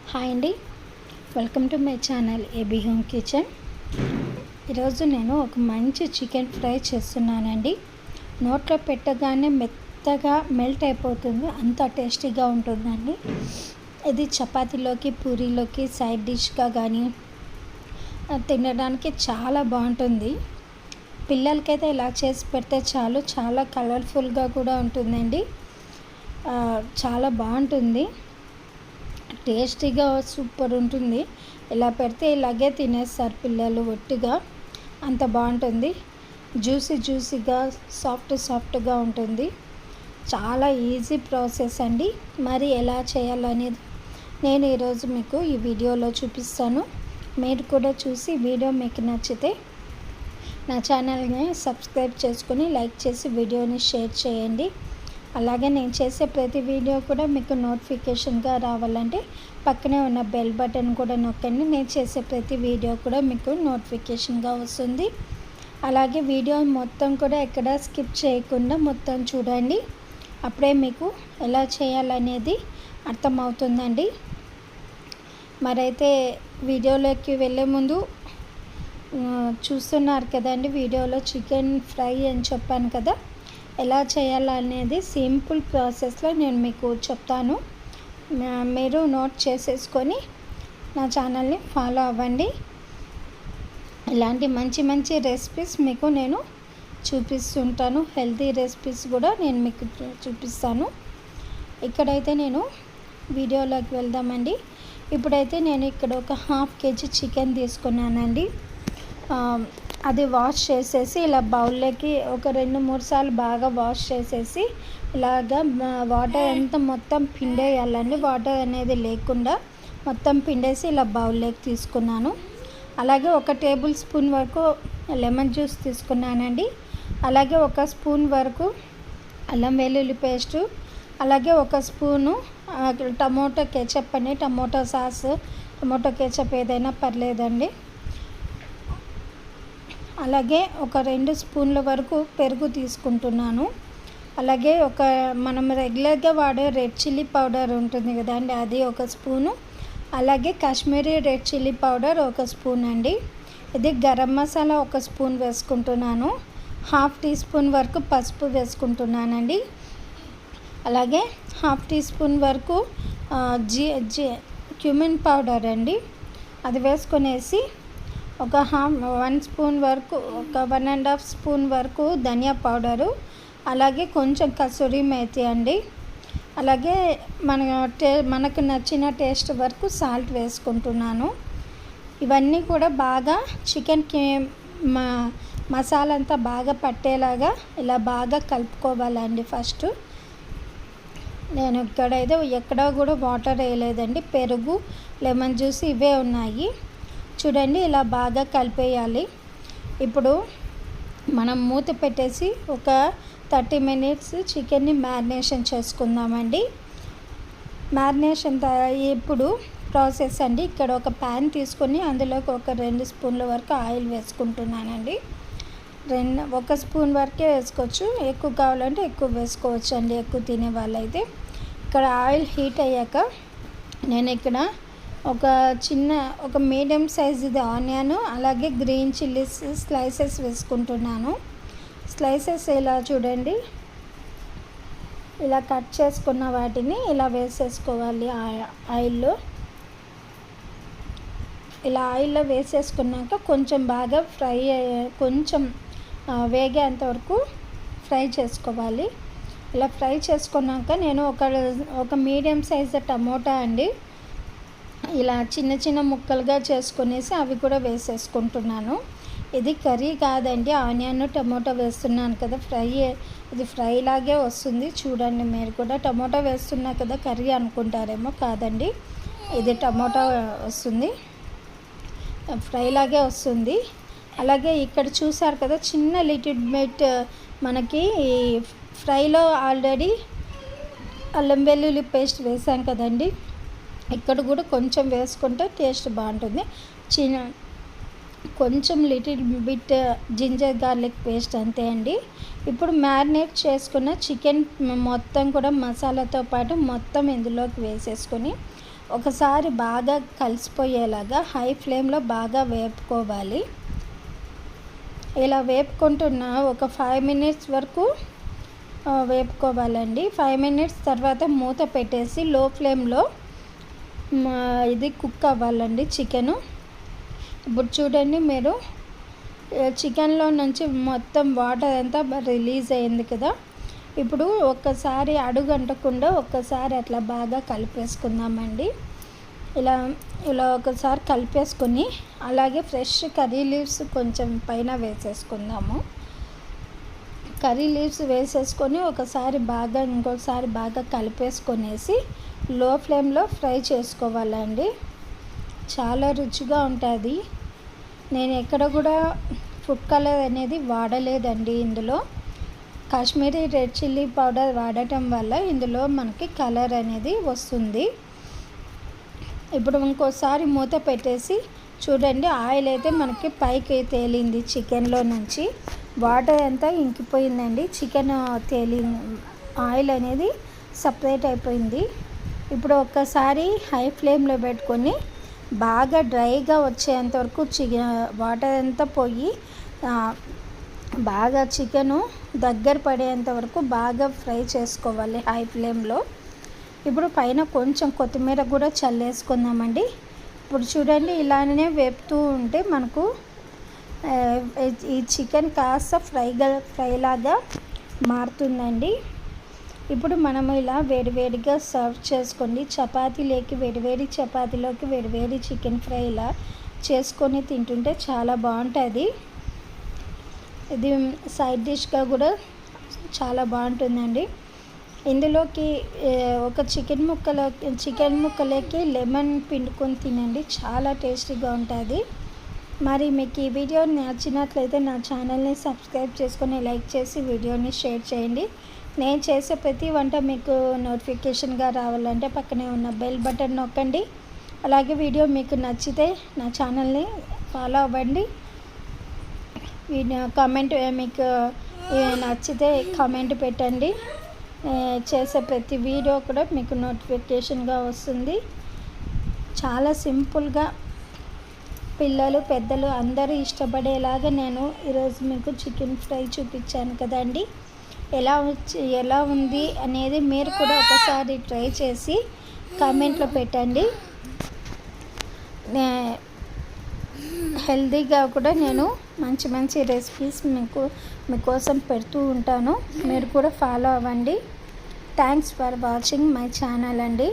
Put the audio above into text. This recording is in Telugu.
హాయ్ అండి, welcome to my channel AB home kitchen. ఈరోజు నేను ఒక మంచి చికెన్ ఫ్రై చేస్తున్నానండి. నోట్లో పెట్టగానే మెత్తగా మెల్ట్ అయిపోతుంది, అంత టేస్టీగా ఉంటుందండి. ఇది చపాతీలోకి, పూరీలోకి సైడ్ డిష్గా కానీ తినడానికి చాలా బాగుంటుంది. పిల్లలకైతే ఇలా చేసి పెడితే చాలు, చాలా కలర్ఫుల్గా కూడా ఉంటుందండి. చాలా బాగుంటుంది, టేస్టీగా సూపర్ ఉంటుంది. ఇలా పెడితే ఇలాగే తినేస్తారు పిల్లలు ఒట్టిగా, అంత బాగుంటుంది. జ్యూసీగా సాఫ్ట్గా ఉంటుంది. చాలా ఈజీ ప్రాసెస్ అండి. మరి ఎలా చేయాలనేది నేను ఈరోజు మీకు ఈ వీడియోలో చూపిస్తాను. మీరు కూడా చూసి వీడియో మీకు నచ్చితే నా ఛానల్ని సబ్స్క్రైబ్ చేసుకొని లైక్ చేసి వీడియోని షేర్ చేయండి. అలాగే నేను చేసే ప్రతి వీడియో కూడా మీకు నోటిఫికేషన్గా రావాలంటే పక్కనే ఉన్న బెల్ బటన్ కూడా నొక్కండి. నేను చేసే ప్రతి వీడియో కూడా మీకు నోటిఫికేషన్గా వస్తుంది. అలాగే వీడియో మొత్తం కూడా ఎక్కడ స్కిప్ చేయకుండా మొత్తం చూడండి, అప్పుడే మీకు ఎలా చేయాలనేది అర్థమవుతుందండి. మరైతే వీడియోలోకి వెళ్ళే ముందు చూస్తున్నారు కదండి, వీడియోలో చికెన్ ఫ్రై అని చెప్పాను కదా, ఎలా చేయాలనేది సింపుల్ ప్రాసెస్లో నేను మీకు చెప్తాను. మీరు నోట్ చేసేసుకొని నా ఛానల్ని ఫాలో అవ్వండి. ఇలాంటి మంచి రెసిపీస్ మీకు నేను చూపిస్తుంటాను. హెల్తీ రెసిపీస్ కూడా నేను మీకు చూపిస్తాను. ఇక్కడైతే నేను వీడియోలోకి వెళ్దామండి. ఇప్పుడైతే నేను ఇక్కడ ఒక 1/2 kg చికెన్ తీసుకున్నానండి. అది వాష్ చేసేసి ఇలా బౌల్లోకి ఒక 2-3 సార్లు బాగా వాష్ చేసేసి ఇలాగా వాటర్ అంతా మొత్తం పిండేయాలండి. వాటర్ అనేది లేకుండా మొత్తం పిండేసి ఇలా బౌల్లోకి తీసుకున్నాను. అలాగే 1 టేబుల్ స్పూన్ వరకు లెమన్ జ్యూస్ తీసుకున్నానండి. అలాగే 1 స్పూన్ వరకు అల్లం వెల్లుల్లి పేస్టు, అలాగే 1 స్పూను టమోటో కెచప్ అని, టమోటో సాస్, టమోటో కెచప్ ఏదైనా పర్లేదండి. అలాగే ఒక 2 స్పూన్ల వరకు పెరుగు తీసుకుంటున్నాను. అలాగే మనం రెగ్యులర్గా వాడే రెడ్ చిల్లీ పౌడర్ ఉంటుంది కదండి, అది 1 స్పూను. అలాగే Kashmiri red chilli powder 1 spoon అండి. ఇది గరం మసాలా 1 స్పూన్ వేసుకుంటున్నాను. 1/2 టీ స్పూన్ వరకు పసుపు వేసుకుంటున్నానండి. అలాగే 1/2 టీ స్పూన్ వరకు క్యూమిన్ పౌడర్ అండి, అది వేసుకొనేసి 1 స్పూన్ వరకు, 1.5 స్పూన్ వరకు ధనియా పౌడరు, అలాగే కొంచెం కసూరి మేతి అండి. అలాగే మనకు నచ్చిన టేస్ట్ వరకు సాల్ట్ వేసుకుంటున్నాను. ఇవన్నీ కూడా బాగా చికెన్కి మసాలా అంతా బాగా పట్టేలాగా ఇలా బాగా కలుపుకోవాలండి. ఫస్ట్ నేను ఇక్కడైతే ఎక్కడా కూడా వాటర్ వేయలేదండి, పెరుగు, లెమన్ జ్యూస్ ఇవే ఉన్నాయి. చూడండి, ఇలా బాగా కలిపేయాలి. ఇప్పుడు మనం మూత పెట్టేసి ఒక 30 minutes చికెన్ని మ్యారినేషన్ చేసుకుందామండి. మ్యారినేషన్ ఇప్పుడు ప్రాసెస్ అండి. ఇక్కడ ఒక ప్యాన్ తీసుకొని అందులోకి ఒక 2 స్పూన్ల వరకు ఆయిల్ వేసుకుంటున్నానండి. 1 స్పూన్ వరకే వేసుకోవచ్చు, ఎక్కువ కావాలంటే ఎక్కువ వేసుకోవచ్చు అండి, ఎక్కువ తినే వాళ్ళైతే. ఇక్కడ ఆయిల్ హీట్ అయ్యాక నేను ఇక్కడ ఒక మీడియం సైజుది ఆనియన్, అలాగే గ్రీన్ చిల్లీస్ స్లైసెస్ వేసుకుంటున్నాను. స్లైసెస్ ఇలా చూడండి, ఇలా కట్ చేసుకున్న వాటిని ఇలా వేసేసుకోవాలి ఆయిల్లో. ఇలా ఆయిల్లో వేసేసుకున్నాక కొంచెం బాగా కొంచెం వేగేంత వరకు ఫ్రై చేసుకోవాలి. ఇలా ఫ్రై చేసుకున్నాక నేను ఒక మీడియం సైజు టమోటా అండి, ఇలా చిన్న ముక్కలుగా చేసుకునేసి అవి కూడా వేసేసుకుంటున్నాను. ఇది కర్రీ కాదండి, ఆనియన్ టమోటా వేస్తున్నాను కదా ఇది ఫ్రై లాగే వస్తుంది. చూడండి, మీరు కూడా టమోటా వేస్తున్నా కదా కర్రీ అనుకుంటారేమో, కాదండి, ఇది టమోటా వస్తుంది, ఫ్రై లాగే వస్తుంది. అలాగే ఇక్కడ చూసారు కదా, చిన్న లిటిల్ బిట్ మనకి ఫ్రైలో ఆల్రెడీ అల్లం వెల్లుల్లి పేస్ట్ వేసాం కదండి, ఇక్కడ కూడా కొంచెం వేసుకుంటే టేస్ట్ బాగుంటుంది. కొంచెం little bit ginger garlic paste అంతే అండి. ఇప్పుడు మ్యారినేట్ చేసుకున్న చికెన్ మొత్తం కూడా మసాలాతో పాటు మొత్తం ఇందులోకి వేసేసుకొని ఒకసారి బాగా కలిసిపోయేలాగా హై ఫ్లేమ్లో బాగా వేపుకోవాలి. ఇలా వేపుకుంటున్న ఒక 5 మినిట్స్ వరకు వేపుకోవాలండి. 5 మినిట్స్ తర్వాత మూత పెట్టేసి లో ఫ్లేమ్లో ఇది కుక్ అవ్వాలండి చికెను. ఇప్పుడు చూడండి మీరు, చికెన్లో నుంచి మొత్తం వాటర్ అంతా రిలీజ్ అయింది కదా. ఇప్పుడు ఒక్కసారి అడుగంటకుండా ఒక్కసారి అట్లా బాగా కలిపేసుకుందామండి. ఇలా ఒకసారి కలిపేసుకొని అలాగే ఫ్రెష్ కర్రీ లీవ్స్ కొంచెం పైన వేసేసుకుందాము. కర్రీ లీవ్స్ వేసేసుకొని ఇంకోసారి బాగా కలిపేసుకొనేసి లో ఫ్లేమ్లో ఫ్రై చేసుకోవాలండి. చాలా రుచిగా ఉంటుంది. నేను ఎక్కడ కూడా ఫుడ్ కలర్ అనేది వాడలేదండి. ఇందులో కాశ్మీరీ రెడ్ చిల్లీ పౌడర్ వాడటం వల్ల ఇందులో మనకి కలర్ అనేది వస్తుంది. ఇప్పుడు ఇంకోసారి మూత పెట్టేసి చూడండి, ఆయిల్ అయితే మనకి పైకి తేలింది. చికెన్లో నుంచి వాటర్ అంతా ఇంకిపోయిందండి. చికెన్ ఆయిల్ అనేది సపరేట్ అయిపోయింది. ఇప్పుడు ఒక్కసారి హై ఫ్లేమ్లో పెట్టుకొని బాగా డ్రైగా వచ్చేంతవరకు వాటర్ అంతా పోయి బాగా చికెను దగ్గర పడేంత వరకు బాగా ఫ్రై చేసుకోవాలి హై ఫ్లేమ్లో. ఇప్పుడు పైన కొంచెం కొత్తిమీర కూడా చల్లేసుకుందామండి. ఇప్పుడు చూడండి, ఇలానే వేపుతూ ఉంటే మనకు ఈ చికెన్ కాస్త ఫ్రైలాగా మారుతుందండి. ఇప్పుడు మనము ఇలా వేడివేడిగా సర్వ్ చేసుకోండి. వేడివేడి చపాతీలోకి వేడివేడి చికెన్ ఫ్రై ఇలా చేసుకొని తింటుంటే చాలా బాగుంటుంది. ఇది సైడ్ డిష్గా కూడా చాలా బాగుంటుందండి. ఇందులోకి ఒక చికెన్ ముక్కలోకి లెమన్ పిండుకొని తినండి, చాలా టేస్టీగా ఉంటుంది. మరి మీకు ఈ వీడియో నచ్చినట్లయితే నా ఛానల్ని సబ్స్క్రైబ్ చేసుకొని లైక్ చేసి వీడియోని షేర్ చేయండి. నేను చేసే ప్రతి వంట మీకు నోటిఫికేషన్గా రావాలంటే పక్కనే ఉన్న బెల్ బటన్ నొక్కండి. అలాగే వీడియో మీకు నచ్చితే నా ఛానల్ని ఫాలో అవ్వండి. కామెంట్ మీకు నచ్చితే కామెంట్ పెట్టండి. చేసే ప్రతి వీడియో కూడా మీకు నోటిఫికేషన్గా వస్తుంది. చాలా సింపుల్గా పిల్లలు పెద్దలు అందరూ ఇష్టపడేలాగా నేను ఈరోజు మీకు చికెన్ ఫ్రై చూపించాను కదండి. ఎలా ఉంది అనేది మీరు కూడా ఒకసారి ట్రై చేసి కామెంట్లో పెట్టండి. హెల్తీగా కూడా నేను మంచి రెసిపీస్ మీకోసం పెడుతూ ఉంటాను. మీరు కూడా ఫాలో అవ్వండి. Thanks for watching my channel అండి.